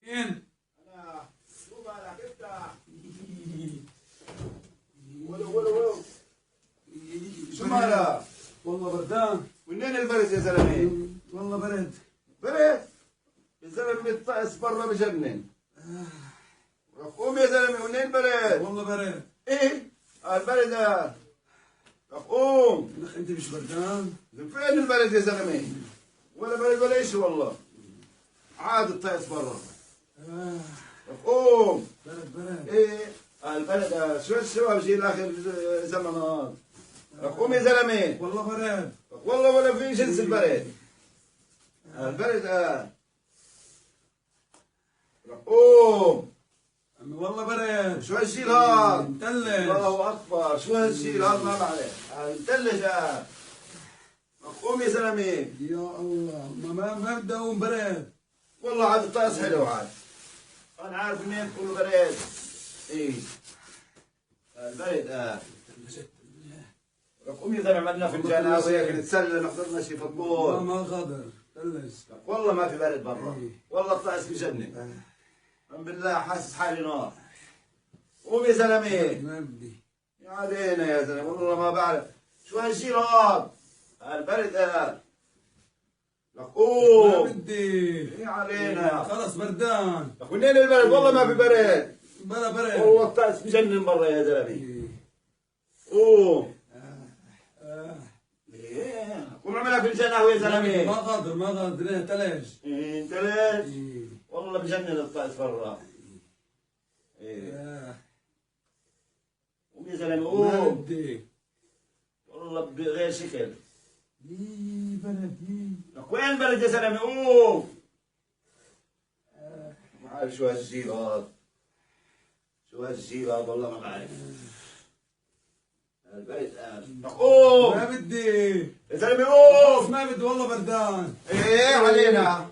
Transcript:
مين؟ انا شو مالك افتح. ولو شو مالك؟ والله بردان. منين البرد يا زلمه؟ والله برد. برد؟ الزلمه بيطقس برا بجنن. قوم يا زلمه، منين البرد؟ والله برد. ايه؟ البرد هذا. قوم. لك انت مش بردان؟ فين البلد يا زلمه؟ ولا بلد ولا شيء والله. عاد الطقس برا. قوم. برد. ايه؟ البلد شو بجي لاخر زمن. قوم يا زلمه. والله برد. والله ولا في جنس البلد. البلد قوم. عمي والله برد. شو هالشيل هذا؟ متلج. الله اكبر، شو هالشيل هذا؟ ما بعرف. متلج قوم يا زلمه. يا الله ما بدي اقوم برد. والله عاد الطقس حلو عاد. انا عارف منين تقولوا برد. ايه البرد قوم يا زلمه، عملنا فنجان قهوه هيك نتسلى، نحضرنا شي فطور. ما قدر تلج. والله ما في برد برا، والله الطقس بجنن. من بالله حاسس حالي نار. قوم يا زلمه. ما بدي. يا علينا يا زلمه، والله ما بعرف شو هالشيء هذا. البرد قوم. ما بدي. يا علينا خلص بردان. لك منين البرد؟ والله ما في برد. بلا برد. والله الطقس بجنن برا يا زلمه. قوم. ايه قوم اعملها فنجان قهوه يا زلمه. ما قادر ليه تلج. انت ليش؟ والله بجنن الطقس برا. ايه قوم يا زلمه ما قوم. بدي. والله بغير شكل. برد. لك وين البلد يا زلمه؟ قوم. ما عارف شو هالجيل هذا. شو هالجيل هذا والله ما بعرف. البلد قوم. ما بدي. يا زلمه قوم. ما بدي والله بردان. ايه علينا.